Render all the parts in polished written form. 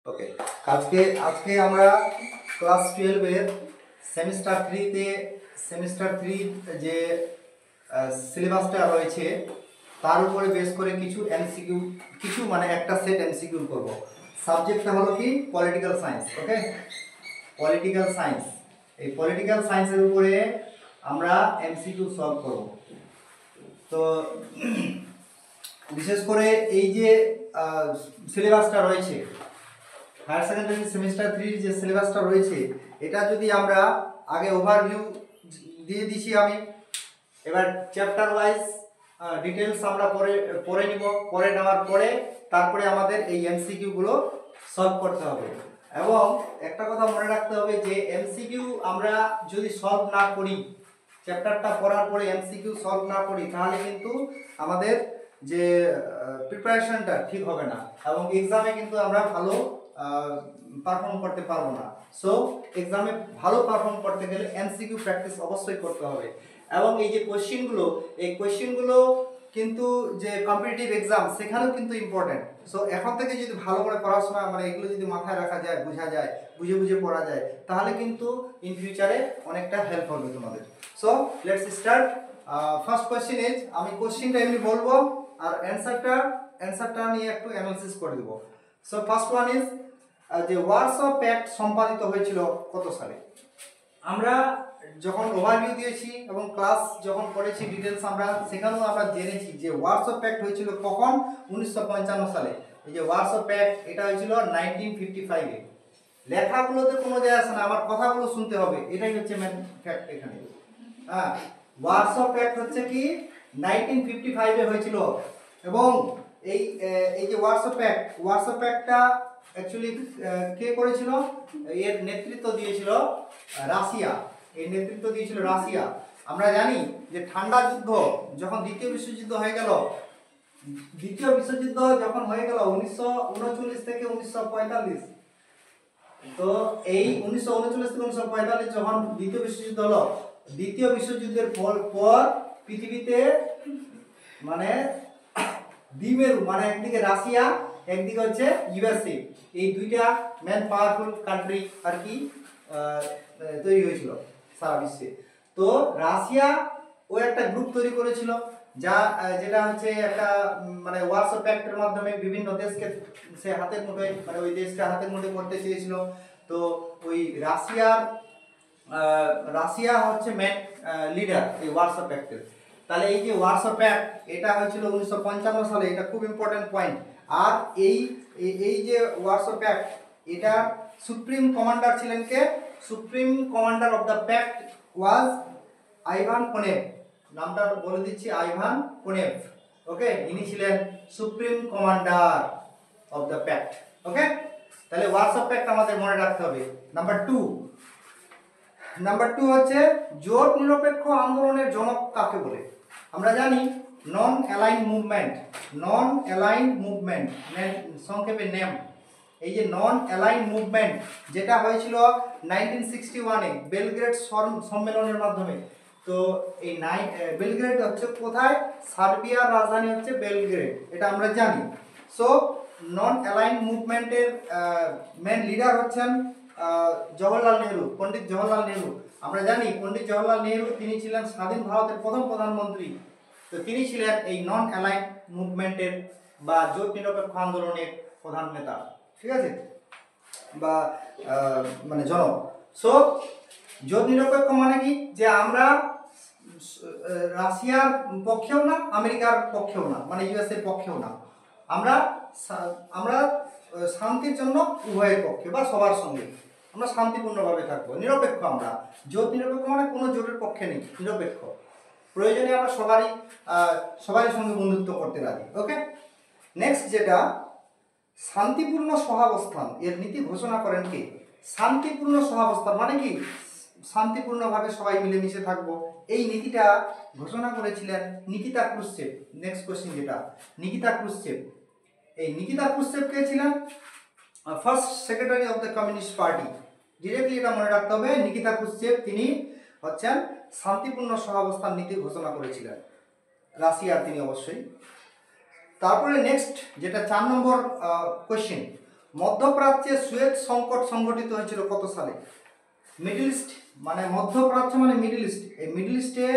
ওকে, আজকে আজকে আমরা ক্লাস 12 এর সেমিস্টার 3 তে সেমিস্টার 3 যে সিলেবাসটা রয়েছে তার উপরে বেস করে কিছু এমসিকিউ মানে একটা সেট এমসিকিউ করব। সাবজেক্টটা হলো কি পলিটিক্যাল সায়েন্স। ওকে, পলিটিক্যাল সায়েন্স। এই পলিটিক্যাল সায়েন্সের উপরে আমরা এমসিকিউ সলভ করব। তো বিশেষ করে এই যে সিলেবাসটা রয়েছে হায়ার সেকেন্ডারি সেমিস্টার 3 যে সিলেবাসটা রয়েছে এটা যদি আমরা আগে ওভারভিউ দিয়ে দিছি আমি, এবার চ্যাপ্টার ওয়াইজ ডিটেলস আমরা পরে নিব। পরে নেওয়ার পরে তারপরে আমাদের এই এমসিকিউ গুলো সলভ করতে হবে। এবং একটা কথা মনে রাখতে হবে যে এমসিকিউ আমরা যদি সলভ না করি, চ্যাপ্টারটা পড়ার পরে এমসিকিউ সলভ না করি, তাহলে কিন্তু আমাদের যে প্রিপারেশনটা ঠিক হবে না এবং এক্সামে কিন্তু আমরা ভালো পারফর্ম করতে পারবো না। সো এক্সামে ভালো পারফর্ম করতে গেলে এমসিকিউ প্র্যাকটিস অবশ্যই করতে হবে। এবং এই যে কোশ্চেনগুলো কিন্তু যে কম্পিটিটিভ এক্সাম সেখানেও কিন্তু ইম্পর্টেন্ট। সো এখন থেকে যদি ভালো করে পড়াশোনা মানে এগুলো যদি মাথায় রাখা যায়, বোঝা যায়, বুঝে পড়া যায়, তাহলে কিন্তু ইন ফিউচারে অনেকটা হেল্প হবে তোমাদের। So let's start. First question is, আমি কোশ্চেনটা এমনি বলবো আর অ্যানসারটা নিয়ে একটু অ্যানালিসিস করে দেব। সো ফার্স্ট ওয়ান ইজ, যে ওয়ারসো প্যাক্ট সম্পাদিত হয়েছিল কত সালে? আমরা যখন ওভারভিউ দিয়েছি এবং ক্লাস যখন করেছি ডিটেলস আমরা সেখানেও আমরা জেনেছি যে ওয়ারসো প্যাক্ট হয়েছিল কখন? 1955 সালে। এই যে ওয়ারসো প্যাক্ট এটা হয়েছিল 1955 এ। লেখাগুলোতে কোনো যায় আসে না, আমার কথাগুলো শুনতে হবে, এটাই হচ্ছে মেন ফ্যাক্ট এখানে। হ্যাঁ, ওয়ারসো প্যাক্ট হচ্ছে কি 1955 এ হয়েছিল। এবং এই যে ওয়ারসো প্যাক্টটা অ্যাকচুয়ালি কে করেছিল? এর নেতৃত্ব দিয়েছিল রাশিয়া। আমরা জানি যে ঠান্ডা যুদ্ধ যখন দ্বিতীয় বিশ্বযুদ্ধ হয়ে গেল 1939 থেকে 1945, তো এই 1939 থেকে 1945 যখন দ্বিতীয় বিশ্বযুদ্ধ হলো, দ্বিতীয় বিশ্বযুদ্ধের পর পৃথিবীতে মানে দ্বিমেরু, মানে একদিকে রাশিয়া একদিকে হচ্ছে ইউএসএ, এই দুইটা মেন পাওয়ারফুল কান্ট্রি আর কি তৈরি হয়েছিল সারা বিশ্বে। তো রাশিয়া ও একটা গ্রুপ তৈরি করেছিল যেটা হচ্ছে একটা মানে ওয়ারসো প্যাক্টের মাধ্যমে বিভিন্ন দেশকে সে হাতের মুঠোয় মানে ওই দেশকে হাতের মুঠোয় করতে চেয়েছিল। তো ওই রাশিয়া হচ্ছে মেন লিডার এই ওয়ারসো প্যাক্টের। তাহলে এই যে ওয়ারসো প্যাক্ট এটা হয়েছিল 1955 সালে, এটা খুব ইম্পর্টেন্ট পয়েন্ট। আর এই যে ওয়ারসো প্যাক্ট এটা সুপ্রিম কমান্ডার ছিলেন কে? Supreme commander of the pact was Ivan Konev. নামটা বলে দিচ্ছি, আইভান কোনেভ। ওকে, ইনি ছিলেন supreme commander of the pact. Okay, তাহলে ওয়ারসো প্যাক্ট আমাদের মনে রাখতে হবে। নাম্বার টু হচ্ছে জোট নিরপেক্ষ আন্দোলনের জনক কাকে বলে? আমরা জানি নন অ্যালাইন মুভমেন্ট সংক্ষেপে নেম। এই যে নন অ্যালাইন মুভমেন্ট যেটা হয়েছিল 1961 এ বেলগ্রেড সম্মেলনের মাধ্যমে। তো এই বেলগ্রেড হচ্ছে কোথায়? সার্বিয়ার রাজধানী হচ্ছে বেলগ্রেড, এটা আমরা জানি। সো নন অ্যালাইন মুভমেন্টের মেন লিডার হচ্ছেন পণ্ডিত জওহরলাল নেহরু। আমরা জানি পণ্ডিত জওহরলাল নেহরু তিনি ছিলেন স্বাধীন ভারতের প্রথম প্রধানমন্ত্রী। তো তিনি ছিলেন এই নন অ্যালাইন মুভমেন্টের বা জোট নিরপেক্ষ আন্দোলনের প্রধান নেতা, ঠিক আছে, বা মানে জনক। সো জোট নিরপেক্ষ মানে কি? যে আমরা রাশিয়ার পক্ষেও না, আমেরিকার পক্ষেও না, মানে ইউএসএর পক্ষেও না, আমরা শান্তির জন্য উভয়ের পক্ষে বা সবার সঙ্গে আমরা শান্তিপূর্ণভাবে থাকবো, নিরপেক্ষ। আমরা জোট নিরপেক্ষ মানে কোনো জোটের পক্ষে নেই, নিরপেক্ষ। প্রয়োজনে আমরা সবারই সঙ্গে বন্ধুত্ব করতে রাজি। ওকে, নেক্সট যেটা শান্তিপূর্ণ সহাবস্থান, এর নীতি ঘোষণা করেন কে? শান্তিপূর্ণ সহাবস্থান মানে কি? শান্তিপূর্ণভাবে সবাই মিলেমিশে থাকবো, এই নীতিটা ঘোষণা করেছিলেন নিকিতা ক্রুশ্চেভ। নেক্সট কোশ্চেন যেটা নিকিতা ক্রুশ্চেভ, এই নিকিতা ক্রুশ্চেভ কে ছিলেন? First secretary of the communist party. Directly এটা মনে রাখতে হবে, নিকিতা ক্রুশ্চেভ তিনি হচ্ছেন শান্তিপূর্ণ সহাবস্থান নীতি ঘোষণা করেছিলেন, রাশিয়ার তিনি অবশ্যই। তারপরে নেক্সট যেটা 4 নম্বর কোশ্চেন, মধ্যপ্রাচ্যে সুয়েজ সংকট সংঘটিত হয়েছিল কত সালে? মিডল ইস্ট মানে মধ্যপ্রাচ্য মানে মিডল ইস্ট, এই মিডল ইস্টে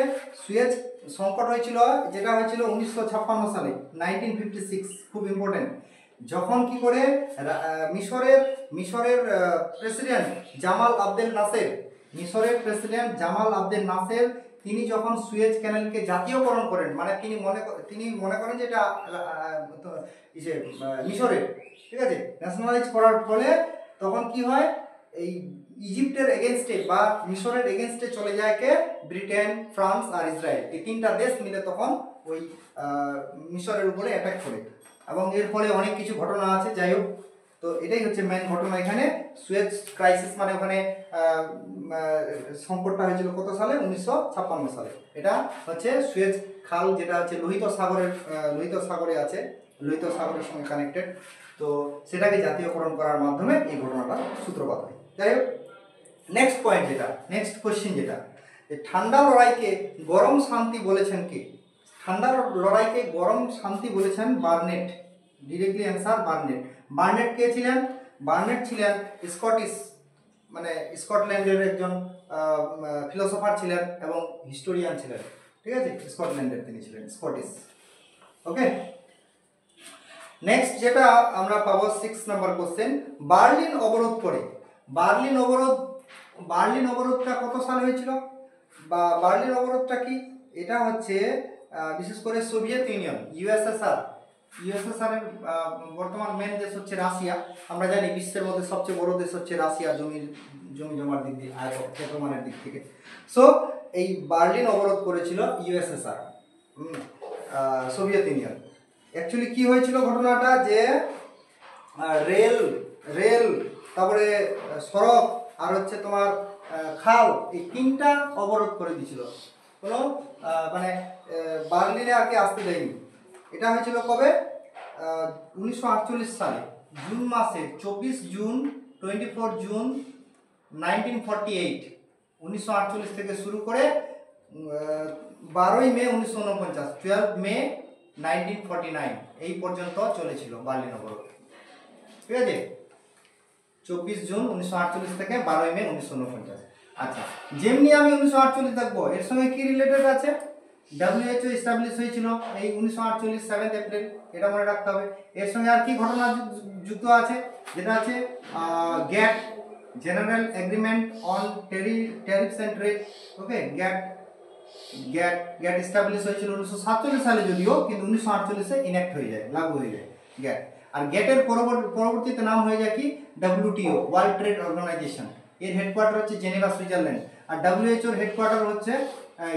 সুয়েজ সংকট হয়েছিল, যেটা হয়েছিল 1956 সালে, 1956, খুব ইম্পর্টেন্ট। যখন কি করে মিশরের প্রেসিডেন্ট জামাল আবদেল নাসের, মিশরের প্রেসিডেন্ট জামাল আবদেল নাসের তিনি যখন সুয়েজ ক্যানেলকে জাতীয়করণ করেন, মানে তিনি মনে করেন যে এটা মিশরের, ঠিক আছে, ন্যাশনালাইজ করার ফলে তখন কি হয়, এই ইজিপ্টের এগেনস্টে বা মিশরের এগেনস্টে চলে যায় কে? ব্রিটেন, ফ্রান্স আর ইসরায়েল। এই তিনটা দেশ মিলে তখন ওই মিশরের উপরে অ্যাটাক করে, এবং এর ফলে অনেক কিছু ঘটনা আছে। যাই হোক, তো এটাই হচ্ছে মেন ঘটনা এখানে। সুয়েজ ক্রাইসিস মানে ওখানে সংকটটা হয়েছিল কত সালে? 1956 সালে। এটা হচ্ছে সুয়েজ খাল, যেটা হচ্ছে লোহিত সাগরে আছে, লোহিত সাগরের সঙ্গে কানেক্টেড। তো সেটাকে জাতীয়করণ করার মাধ্যমে এই ঘটনাটা সূত্রপাত হয়। যাই হোক, নেক্সট পয়েন্ট যেটা, নেক্সট কোশ্চেন যেটা, যে ঠান্ডা লড়াইকে গরম শান্তি বলেছেন কে? ঠান্ডা লড়াইকে গরম শান্তি বলেছেন Barnett. Directly answer Barnett. Barnett কে ছিলেন? বার্নেট ছিলেন স্কটিশ, মানে স্কটল্যান্ডের একজন ফিলোসফার ছিলেন এবং হিস্টোরিয়ান ছিলেন, ঠিক আছে, স্কটল্যান্ডের তিনি ছিলেন, স্কটিশ। ওকে, নেক্সট যেটা আমরা পাবো 6 নম্বর কোশ্চেন, বার্লিন অবরোধ করে। বার্লিন অবরোধটা কত সালে হয়েছিল, বা বার্লিন অবরোধটা কি? এটা হচ্ছে বিশেষ করে সোভিয়েত ইউনিয়ন, ইউএসএসআর এর বর্তমান মেন দেশ হচ্ছে রাশিয়া। আমরা জানি বিশ্বের মধ্যে সবচেয়ে বড় দেশ হচ্ছে রাশিয়া, জমি জমার দিক দিয়ে, ক্ষেত্রমানের দিক থেকে। সো এই বার্লিন অবরোধ করেছিল ইউএসএসআর, সোভিয়েত ইউনিয়ন। অ্যাকচুয়ালি কি হয়েছিল ঘটনাটা, যে রেল তারপরে সড়ক আর হচ্ছে তোমার খাল, এই তিনটা অবরোধ করে দিয়েছিল, কোনো মানে বার্লিনে আর কি আসতে দেয়নি। এটা হয়েছিল কবে? 1948 সালে জুন মাসে, 24 জুন 24 জুন 1948, 1948 থেকে শুরু করে 12 মে 1949, 12 মে 1949 এই পর্যন্ত চলেছিল বার্লিন অবরোধ, ঠিক আছে, 24 জুন 1948 থেকে 12 মে 1949। আচ্ছা, যেমনি আমি 1948 দেখবো, এর সঙ্গে কি রিলেটেড আছে? WHO এস্টাবলিশ হয়েছিল এই 1948 7 এপ্রিল, এটা মনে রাখতে হবে। এর সঙ্গে আর কি ঘটনা যুক্ত আছে, যেটা আছে GATT, general agreement on tariffs and trade. Okay, GATT establish হয়েছিল 1947 সালে যদিও, কিন্তু 1948 এ ইনঅ্যাক্ট হয়ে যায়, লাগু হয়ে যায় গ্যাট। আর গ্যাটের পরবর্তীতে নাম হয়ে যায় কি? WTO, world trade organisation. এর হেডকোয়ার্টার হচ্ছে জেনেভা, সুইজারল্যান্ড, আর WHO এর হেডকোয়ার্টার হচ্ছে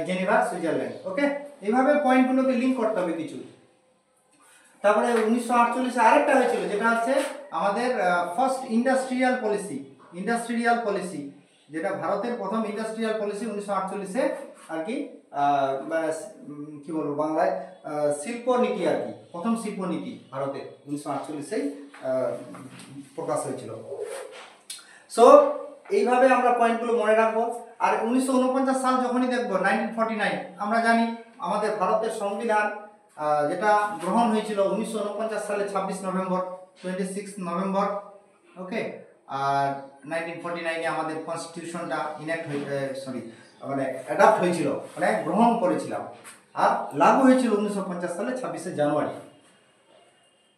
জেনেভা, সুইজারল্যান্ড। ওকে, এইভাবে পয়েন্টগুলোকে লিঙ্ক করতে হবে কিছু। তারপরে 1948 এ আরেকটা হয়েছিল, যেটা হচ্ছে আমাদের ফার্স্ট ইন্ডাস্ট্রিয়াল পলিসি, যেটা ভারতের প্রথম ইন্ডাস্ট্রিয়াল পলিসি 1948 এ আর কি, কি বলবো বাংলায়, শিল্প নীতি আর কি, প্রথম শিল্প নীতি ভারতের 1948 এই প্রকাশ হয়েছিল। সো এইভাবে আমরা পয়েন্টগুলো মনে রাখবো। আর 1949 সাল যখনই দেখবো, 1949, আমরা জানি আমাদের ভারতের সংবিধান যেটা গ্রহণ হয়েছিল 1949 সালে 26 নভেম্বর, 26 নভেম্বর। ওকে, আর 1949 এ আমাদের কনস্টিটিউশনটা মানে অ্যাডাপ্ট হয়েছিল, মানে গ্রহণ করেছিলাম, আর লাগু হয়েছিল 1950 সালে 26 জানুয়ারি।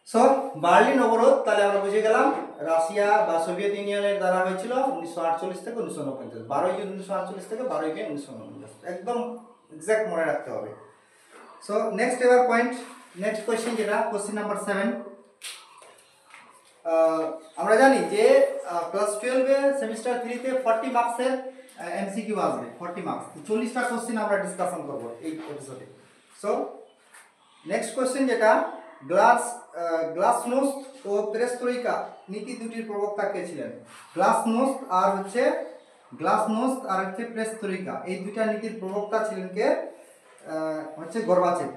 সো বার্লিন অবরোধ তাহলে আমরা বুঝে গেলাম রাশিয়া বা সোভিয়েত ইউনিয়নের দ্বারা হয়েছিল 1948 থেকে 1949, 12 জুন 1948 থেকে 12 মে 1949, একদম এক্সাক্ট মনে রাখতে হবে। সো নেক্সট এবার পয়েন্ট, নেক্সট কোশ্চেন যেটা কোশ্চেন নাম্বার 7, আমরা জানি যে ক্লাস 12 এ সেমিস্টার 3 তে 40 মার্কসের এমসিকিউ আসবে, 40 মার্কস, 40টা কোশ্চেন আমরা ডিসকাশন করব এই এপিসোডে। সো নেক্সট কোশ্চেন যেটা, গ্লাসনোস্ট ও পেরেস্ত্রোইকা নীতি দুটির প্রবক্তা কে ছিলেন? গ্লাসনোস্ট আর হচ্ছে পেরেস্ত্রোইকা, এই দুইটা নীতির প্রবক্তা ছিলেন কে? হচ্ছে গর্বাচেভ।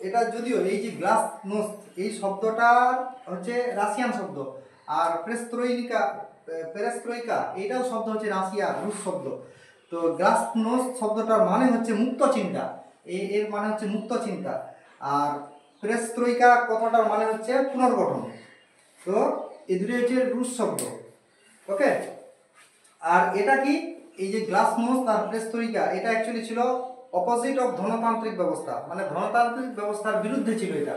এটা যদিও এই যে গ্লাসনোস্ট এই শব্দটা হচ্ছে রাশিয়ান শব্দ, আর পেরেস্ত্রোইকা এইটাও শব্দ হচ্ছে রুশ শব্দ। তো গ্লাসনোস্ট শব্দটার মানে হচ্ছে মুক্ত চিন্তা, এর মানে হচ্ছে মুক্ত চিন্তা, আর পেরেস্ত্রোইকা কথাটার মানে হচ্ছে পুনর্গঠন। তো এই দুটো হচ্ছে রুশ শব্দ। ওকে, আর এটা কি, এই যে গ্লাসনোস্ট আর প্রেস্তরিকা, এটা অ্যাকচুয়ালি ছিল অপোজিট অফ ধনতান্ত্রিক ব্যবস্থা, মানে ধনতান্ত্রিক ব্যবস্থার বিরুদ্ধে ছিল এটা,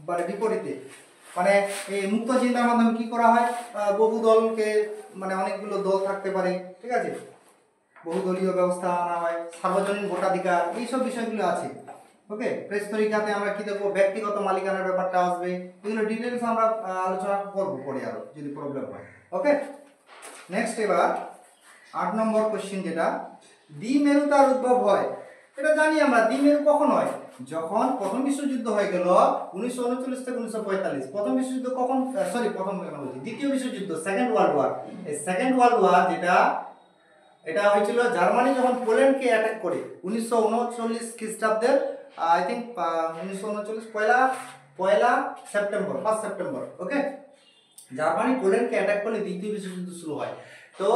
মানে বিপরীতে। মানে এই মুক্ত চিন্তার মাধ্যমে কি করা হয়, বহু দলকে, মানে অনেকগুলো দল থাকতে পারে, ঠিক আছে, বহুদলীয় ব্যবস্থা আনা হয়, সার্বজনীন ভোটাধিকার, এইসব বিষয়গুলো আছে। ওকে, প্রেস তরিকাতে আমরা কি দেখবো, ব্যক্তিগত মালিকানার ব্যাপারটা আসবে, এগুলো ডিটেলস আমরা আলোচনা করবো পরে আরো যদি প্রবলেম হয়। ওকে, নেক্সট এবার 8 নম্বর কোশ্চেন, যেটা দ্বিমেরুতার উদ্ভব হয়। এটা জানি আমরা, দ্বিমেরু কখন হয়, যখন প্রথম বিশ্বযুদ্ধ হয়ে গেল 1939 থেকে 1945। প্রথম বিশ্বযুদ্ধ কখন, সরি প্রথম কেন বলছি, দ্বিতীয় বিশ্বযুদ্ধ, সেকেন্ড ওয়ার্ল্ড ওয়ার। এই সেকেন্ড ওয়ার্ল্ড ওয়ার যেটা, এটা হয়েছিল জার্মানি যখন পোল্যান্ডকে অ্যাটাক করে 1939 খ্রিস্টাব্দের, আই থিঙ্ক 1939 পয়লা সেপ্টেম্বর, 1 সেপ্টেম্বর। ওকে, জার্মানি পোল্যান্ডকে অ্যাটাক করলে দ্বিতীয় বিশ্বযুদ্ধ শুরু হয়। তো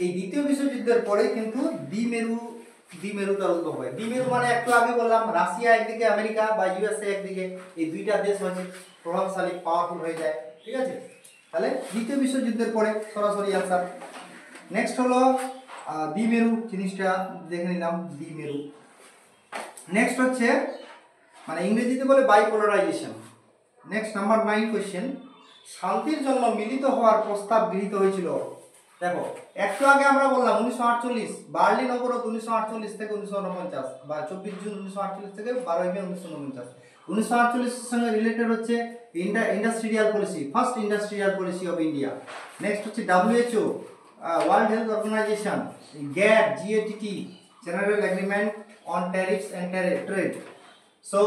এই দ্বিতীয় বিশ্বযুদ্ধের পরে কিন্তু দ্বিমেরুতার উদ্ভব হয়। দ্বিমেরু মানে একটু আগে বললাম, রাশিয়া একদিকে, আমেরিকা বা ইউএসএ একদিকে, এই দুইটা দেশ হচ্ছে প্রভাবশালী, পাওয়ারফুল হয়ে যায়, ঠিক আছে। তাহলে দ্বিতীয় বিশ্বযুদ্ধের পরে সরাসরি আনসার। নেক্সট হলো দ্বিমেরু, জিনিসটা দেখে নিলাম, দ্বিমেরু। নেক্সট হচ্ছে, মানে ইংরেজিতে বলে বাইপোলারাইজেশন। নেক্সট নাম্বার 9 কোশ্চেন, শান্তির জন্য মিলিত হওয়ার প্রস্তাব গৃহীত হয়েছিল। দেখো, একটু আগে আমরা বললাম 1948, বার্লিন অবরোধ 1948 থেকে 1949, বা 24 জুন 1948 থেকে 12 মে 1949। 1948 এর সঙ্গে রিলেটেড হচ্ছে industrial policy, first industrial policy of India. Next হচ্ছে WHO, world health organization, GATT, GATT, general agreement on tariffs and trade. So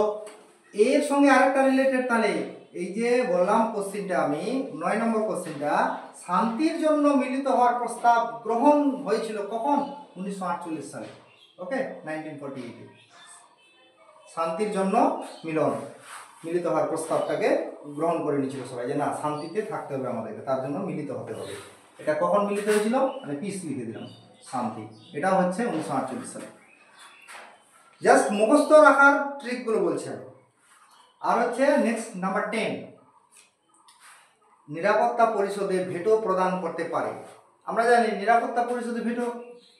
এর সঙ্গে আরেকটা রিলেটেড, তাহলে এই যে বললাম কোশ্চেনটা আমি, 9 নম্বর কোশ্চেনটা, শান্তির জন্য মিলিত হওয়ার প্রস্তাব গ্রহণ হয়েছিল কখন, 1948 সালে। ওকে, 1948 শান্তির জন্য মিলিত হওয়ার প্রস্তাবটাকে গ্রহণ করে নিয়েছিল সবাই, যে না, শান্তিতে থাকতে হবে আমাদেরকে, তার জন্য মিলিত হতে হবে। এটা কখন মিলিত হয়েছিল, মানে পিস লিখে দিলাম, শান্তি, এটা হচ্ছে 1948 সালে। জাস্ট মুখস্থ রাখার ট্রিকগুলো বলছি আমি। আর হচ্ছে নেক্সট নাম্বার 10, নিরাপত্তা পরিষদে ভেটো প্রদান করতে পারে। আমরা জানি নিরাপত্তা পরিষদে ভেটো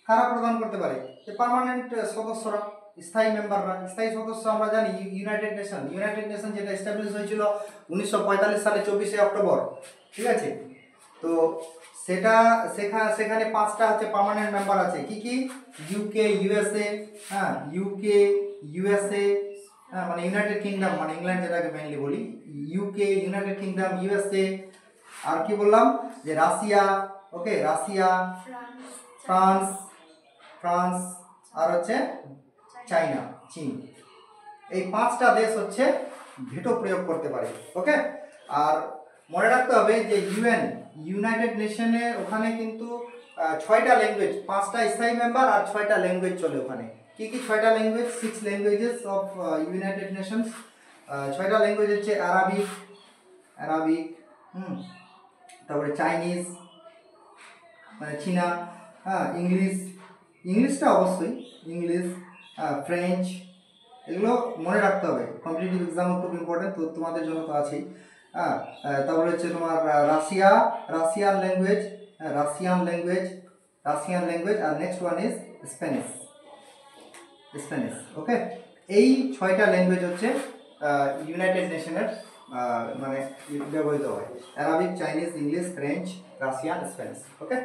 কারা প্রদান করতে পারে, যে পার্মানেন্ট সদস্যরা, স্থায়ী মেম্বাররা। স্থায়ী সদস্য আমরা জানি ইউনাইটেড নেশন যেটা এস্টাবলিশ হয়েছিল 1945 সালে 24শে অক্টোবর, ঠিক আছে। তো সেটা সেখানে 5টা হচ্ছে পার্মানেন্ট মেম্বার আছে, কি কি, ইউকে, ইউএসএ, হ্যাঁ, ইউকে, ইউএসএ, হ্যাঁ, মানে ইউনাইটেড কিংডম, মানে ইংল্যান্ড যেটাকে মেইনলি বলি, ইউকে, ইউনাইটেড কিংডম, ইউএসএ, আর কি বললাম, যে রাশিয়া, ওকে, রাশিয়া, ফ্রান্স, আর হচ্ছে চাইনা, চীন। এই 5টা দেশ হচ্ছে ভেটো প্রয়োগ করতে পারে। ওকে, আর মনে রাখতে হবে যে ইউনাইটেড নেশনে ওখানে কিন্তু 6টা ল্যাঙ্গুয়েজ, 5টা স্থায়ী মেম্বার আর 6টা ল্যাঙ্গুয়েজ চলে ওখানে। কি কি 6টা language, 6 languages of United Nations. 6টা ল্যাঙ্গুয়েজ হচ্ছে আরাবিক, তারপরে চাইনিজ, মানে চীনা, হ্যাঁ, ইংলিশটা অবশ্যই, ইংলিশ, ফ্রেঞ্চ, এগুলো মনে রাখতে হবে, কম্পিটিটিভ এক্সামও খুব ইম্পর্টেন্ট, তো তোমাদের জন্য তো আছেই। হ্যাঁ, তারপরে হচ্ছে তোমার রাশিয়ান ল্যাঙ্গুয়েজ, আর next one is Spanish. Okay, এই 6টা ল্যাঙ্গুয়েজ হচ্ছে ইউনাইটেড নেশনের মানে ব্যবহৃত হয়, Arabic, Chinese, English, French, Russian, Spanish. Okay,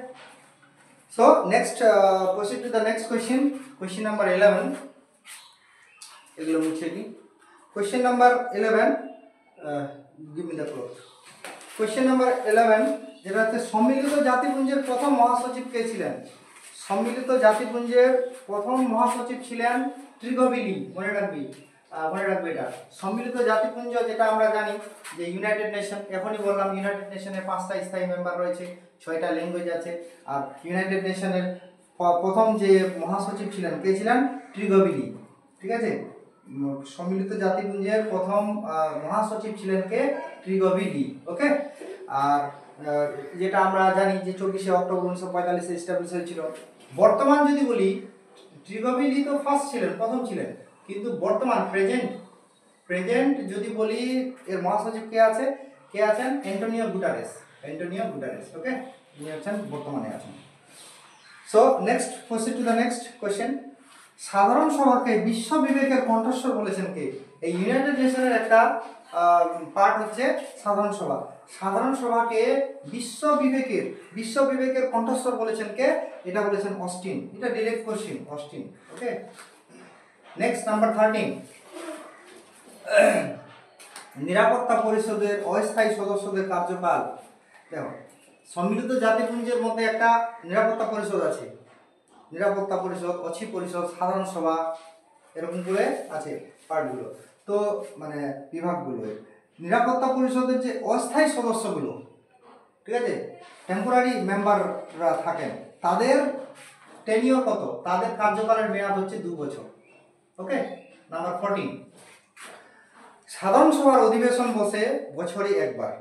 so next proceed to the next question number 11, এগুলো মুছে দিই। question number 11, give me the cloth. question number 11, যেটা হচ্ছে সম্মিলিত জাতিপুঞ্জের প্রথম মহাসচিব কে ছিলেন? সম্মিলিত জাতিপুঞ্জের প্রথম মহাসচিব ছিলেন ট্রিগোভিলি। মনে রাখবে এটা সম্মিলিত জাতিপুঞ্জ, যেটা আমরা জানি যে ইউনাইটেড নেশন, এখনই বললাম ইউনাইটেড নেশনের 5টা স্থায়ী মেম্বার রয়েছে, 6টা ল্যাঙ্গুয়েজ আছে, আর ইউনাইটেড নেশনের প্রথম যে মহাসচিব ছিলেন কে ছিলেন? ট্রিগোভিলি, ঠিক আছে। সম্মিলিত জাতিপুঞ্জের প্রথম মহাসচিব ছিলেন কে? ট্রিগোভিলি। ওকে, আর যেটা আমরা জানি যে 24শে অক্টোবর 1945 এস্টাবলিশ হয়েছিল। বর্তমান যদি বলি, ট্রিগোভিলি তো প্রথম ছিলেন, কিন্তু বর্তমান প্রেজেন্ট যদি বলি, এর মহাসচিব কে আছেন? Antonio Guterres. Antonio Guterres. Okay, ইনি হচ্ছেন বর্তমানে আছেন। So next proceed to the next question. সাধারণ সভাকে বিশ্ব বিবেকের কণ্ঠস্বর বলেছেন কে? এই ইউনাইটেড নেশনের একটা পার্ট হচ্ছে সাধারণ সভা। সাধারণ সভাকে বিশ্ব বিবেকের কণ্ঠস্বর বলেছেন কে? এটা বলেছেন অস্টিন। এটা ডিরেক্ট কোশ্চেন, অস্টিন। ওকে, নেক্সট নাম্বার 13। নিরাপত্তা পরিষদের অস্থায়ী সদস্যদের কার্যকাল। দেখো, সম্মিলিত জাতিপুঞ্জের মধ্যে একটা নিরাপত্তা পরিষদ আছে, নিরাপত্তা পরিষদ, অছি পরিষদ, সাধারণ সভা, এরকম করে আছে পার্টগুলো, তো মানে বিভাগগুলো। নিরাপত্তা পরিষদের যে অস্থায়ী সদস্যগুলো, ঠিক আছে, টেম্পোরারি মেম্বাররা থাকেন, তাদের টেনিওর কত? তাদের কার্যকালের মেয়াদ হচ্ছে 2 বছর। ওকে, নাম্বার 14। সাধারণ সভার অধিবেশন বসে বছরে একবার।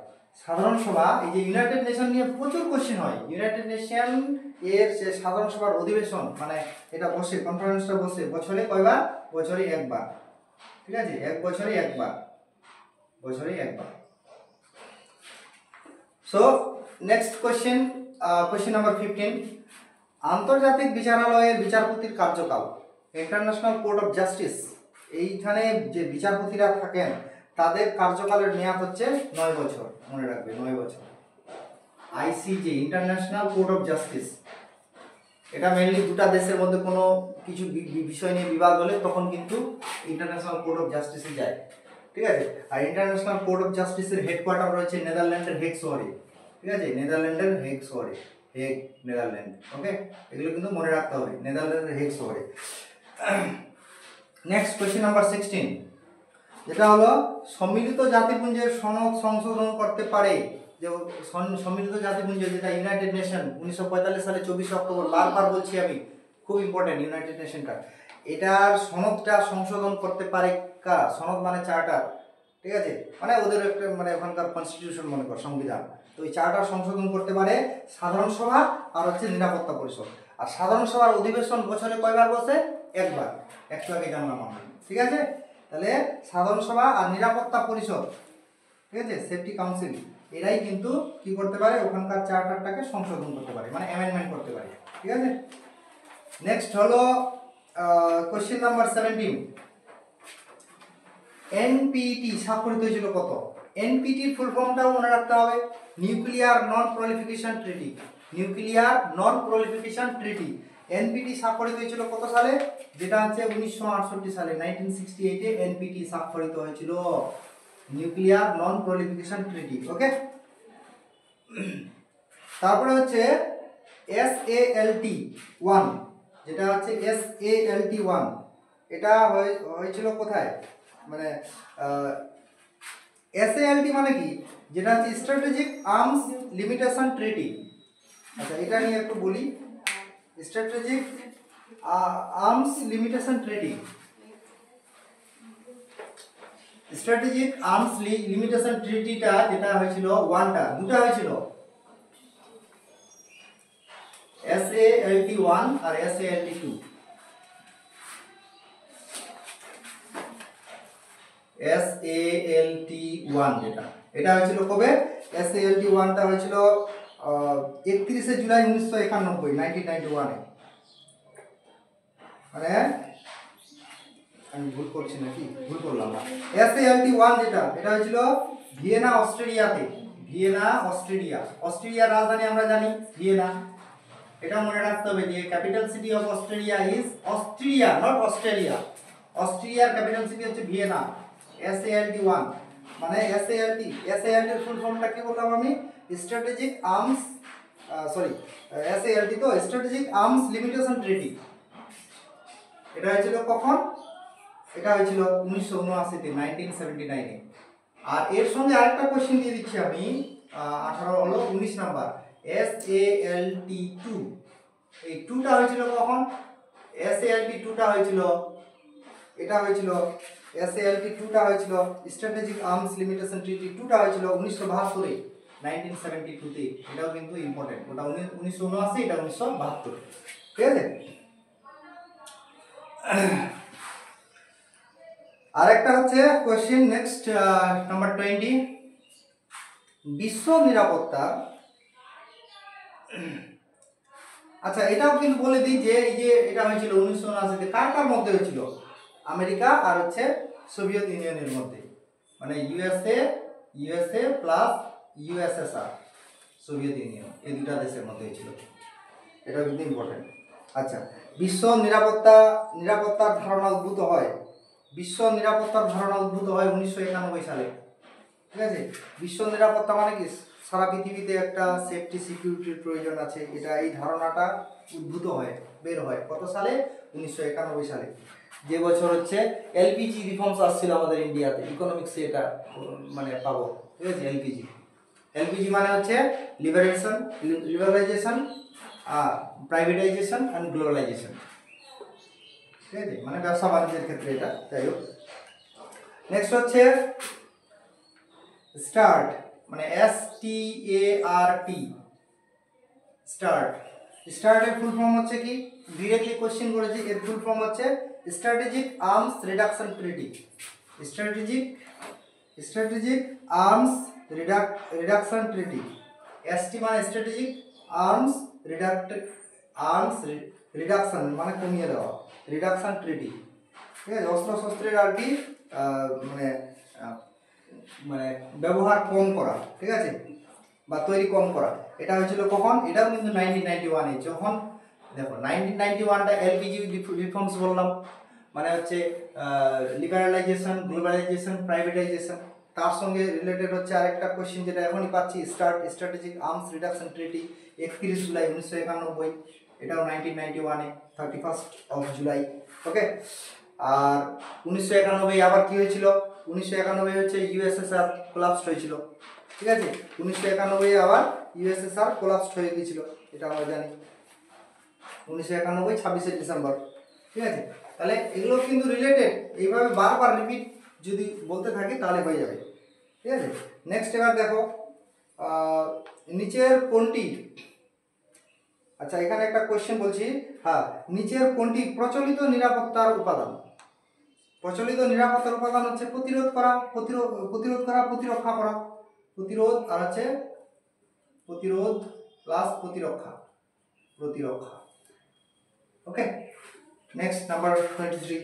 সাধারণ সভা, এই যে ইউনাইটেড নেশন নিয়ে প্রচুর কোশ্চেন হয়। ইউনাইটেড নেশন এর যে সাধারণ সভার অধিবেশন, মানে এটা বসে, কনফারেন্সটা বসে বছরে কয়বার? বছরে একবার। ঠিক আছে, 1 বছরে একবার, বছরে একবার। So next question, question number 15। আন্তর্জাতিক বিচারালয়ের বিচারপতির কার্যকাল। ইন্টারন্যাশনাল কোর্ট অফ জাস্টিস, এইখানে যে বিচারপতিরা থাকেন তাদের কার্যকালের মেয়াদ হচ্ছে 9 বছর। মনে রাখবে, 9 বছর। ICJ, international court of justice, এটা মেইনলি দুটা দেশের মধ্যে কোনো কিছু বিষয় নিয়ে বিবাদ হলে তখন কিন্তু ইন্টারন্যাশনাল কোর্ট অফ জাস্টিসে যায়। ঠিক আছে, আর ইন্টারন্যাশনাল কোর্ট অফ জাস্টিসের হেডকোয়ার্টার রয়েছে নেদারল্যান্ডের হেগ শহরে। ঠিক আছে, নেদারল্যান্ডের হেগ শহরে, হেগ, নেদারল্যান্ড। ওকে, এগুলো কিন্তু মনে রাখতে হবে, নেদারল্যান্ডের হেগ শহরে। নেক্সট কোয়েশ্চেন নাম্বার 16, যেটা হলো সম্মিলিত জাতিপুঞ্জের সনদ সংশোধন করতে পারে। যে সম্মিলিত জাতিপুঞ্জ, যেটা ইউনাইটেড নেশন 1945 সালে 24 অক্টোবর, বারবার বলছি আমি, খুব ইম্পর্টেন্ট ইউনাইটেড নেশনটা, এটার সনদটা সংশোধন করতে পারে কারা? সনদ মানে চার্টার, ঠিক আছে, মানে ওদের একটা মানে ওখানকার কনস্টিটিউশন মনে কর, সংবিধান। তো এই চার্টার সংশোধন করতে পারে সাধারণ সভা আর হচ্ছে নিরাপত্তা পরিষদ। আর সাধারণ সভার অধিবেশন বছরে কয়বার বসে? একবার। একটু আগে জানলাম আমরা, ঠিক আছে। তাহলে সাধারণ সভা আর নিরাপত্তা পরিষদ, ঠিক আছে, সেফটি কাউন্সিল, এরাই কিন্তু কি করতে পারে? ওখানকার চার্টারটাকে সংশোধন করতে পারে, মানে অ্যামেন্ডমেন্ট করতে পারে। ঠিক আছে, নেক্সট হলো কোশ্চেন নাম্বার 17। এনপিটি স্বাক্ষরিত হয়েছিল কত? এনপিটির ফুল ফর্মটাও মনে রাখতে হবে, নিউক্লিয়ার নন প্রলিফিকেশন ট্রিটি। নিউক্লিয়ার নন প্রলিফিকেশন ট্রিটি, এনপিটি স্বাক্ষরিত হয়েছিল কত সালে? যেটা হচ্ছে 1968 সালে, 1968 এ এনপিটি স্বাক্ষরিত হয়েছিল, নিউক্লিয়ার নন প্রলিফিকেশন ট্রিটি। ওকে, তারপরে হচ্ছে SALT 1, যেটা হচ্ছে SALT 1, এটা হয়েছিল কোথায়? মানে SALT মানে কি? যেটা হচ্ছে স্ট্র্যাটেজিক আর্মস লিমিটেশন ট্রিটি। আচ্ছা, এটা নিয়ে একটু বলি। স্ট্র্যাটেজিক আর্মস লিমিটেশন ট্রিটি, স্ট্র্যাটেজিক আর্মস লিমিটেশন ট্রিটিটা যেটা হয়েছিল, দুটা হয়েছিল, SALT 1 আর SALT 2। SALT 1 যেটা, এটা হয়েছিল কবে? SALT 1টা হয়েছিল 31 জুলাই 1991, 1991 এ। মানে আমি ভুল করছি নাকি? ভুল করলাম না। SALT 1 যেটা, এটা হয়েছিল ভিয়েনা, অস্ট্রেলিয়াতে। Vienna, Australia. অস্ট্রেলিয়ার রাজধানী আমরা জানি ভিয়েনা। এটা মনে রাখতে হবে যে capital city of Australia is Austria, not Australia. অস্ট্রিয়ার ক্যাপিটাল সিটি হচ্ছে ভিয়েনা। SALT 1 মানে SALT এর ফুল ফর্মটা কি বললাম আমি? স্ট্র্যাটেজিক আর্মস, SALT তো স্ট্র্যাটেজিক আর্মস লিমিটেশন ট্রিটি। এটা হয়েছিল কখন? এটা হয়েছিল 1979 তে, 1979 এ। আর এর সঙ্গে আরেকটা কোশ্চেন দিয়ে দিচ্ছি আমি, 18 হলো 19 নাম্বার, SALT 2, এই 2টা হয়েছিল কখন? SALT 2টা হয়েছিল, এটা হয়েছিল SALT 2টা হয়েছিল, স্ট্র্যাটেজিক আর্মস লিমিটেশন ট্রিটি 2টা হয়েছিল 1972 এ, 1972 তে। এটাও কিন্তু ইম্পর্টেন্ট, ওটা 1979, এটা 1972। ঠিক আছে, আরেকটা হচ্ছে কোশ্চেন নেক্সট নাম্বার 20। বিশ্ব নিরাপত্তা, আচ্ছা এটাও কিন্তু বলে দিই যে এই যে এটা হয়েছিল 1979-তে, কার কার মধ্যে হয়েছিল? আমেরিকা আর হচ্ছে সোভিয়েত ইউনিয়নের মধ্যে, মানে USA plus USSR, Soviet union, এই দুটা দেশের মধ্যে হয়েছিল। এটা কিন্তু ইম্পর্টেন্ট। আচ্ছা, বিশ্ব নিরাপত্তার ধারণা উদ্ভূত হয়, বিশ্ব নিরাপত্তার ধারণা উদ্ভূত হয় 1991 সালে। ঠিক আছে, বিশ্ব নিরাপত্তা মানে কি, সারা পৃথিবীতে একটা সেফটি সিকিউরিটির প্রয়োজন আছে, এটা এই ধারণাটা উদ্ভূত হয়, বের হয় কত সালে? 1991 সালে, যে বছর হচ্ছে এলপিজি রিফর্মস আসছিল আমাদের ইন্ডিয়াতে, ইকোনমিক্সে এটা মানে পাবো। ঠিক আছে, এলপিজি মানে হচ্ছে লিবারালাইজেশন, প্রাইভেটাইজেশন অ্যান্ড গ্লোবালাইজেশন। ঠিক আছে, মানে ব্যবসা বাণিজ্যের ক্ষেত্রে এটা। যাই হোক, নেক্সট হচ্ছে স্টার্ট, মানে START, স্টার্টের ফুল ফর্ম হচ্ছে কি? ডিরেক্টলি কোশ্চেন করেছি, এর ফুল ফর্ম হচ্ছে স্ট্র্যাটেজিক আর্মস রিডাকশন ট্রিটি। স্ট্র্যাটেজিক আর্মস রিডাকশন ট্রিটি। এসটি মানে স্ট্র্যাটেজিক, আর্মস রিডাকশন মানে কমিয়ে দেওয়া, রিডাকশন ট্রিটি। ঠিক আছে, অস্ত্র শস্ত্রের আর কি মানে মানে ব্যবহার কম করা, ঠিক আছে, বা তৈরি কম করা। এটা হয়েছিল কখন? এটাও কিন্তু 1991-এ, যখন দেখো 1991টা এলপিজি রিফর্মস বললাম, মানে হচ্ছে লিবারালাইজেশন, গ্লোবালাইজেশন, প্রাইভেটাইজেশন। তার সঙ্গে রিলেটেড হচ্ছে আরেকটা কোশ্চেন যেটা এখনই পাচ্ছি, স্ট্র্যাটেজিক আর্মস রিডাকশন ট্রিটি, 31 জুলাই 1991, এটাও 1991-এ, 31 জুলাই। ওকে, আর 1991 আবার কি হয়েছিল? 1991 হচ্ছে ইউএসএসআর কোলাপস হয়েছিল। ঠিক আছে, 1991 আবার ইউএসএসআর কোলাপস হয়ে গিয়েছিল, এটা আমরা জানি, 1991 26শে ডিসেম্বর। ঠিক আছে, তাহলে এগুলো কিন্তু রিলেটেড, এইভাবে বারবার রিপিট যদি বলতে থাকি তাহলে হয়ে যাবে। ঠিক আছে, নেক্সট এবার দেখো নিচের কোনটি, আচ্ছা এখানে একটা কোশ্চেন বলছি, হ্যাঁ, নিচের কোনটি প্রচলিত নিরাপত্তার উপাদান? প্রচলিত নিরাপত্তার উপাদান হচ্ছে প্রতিরোধ করা, প্রতিরক্ষা করা, প্রতিরোধ আর হচ্ছে প্রতিরোধ প্লাস প্রতিরক্ষা। ওকে, নেক্সট নাম্বার 23,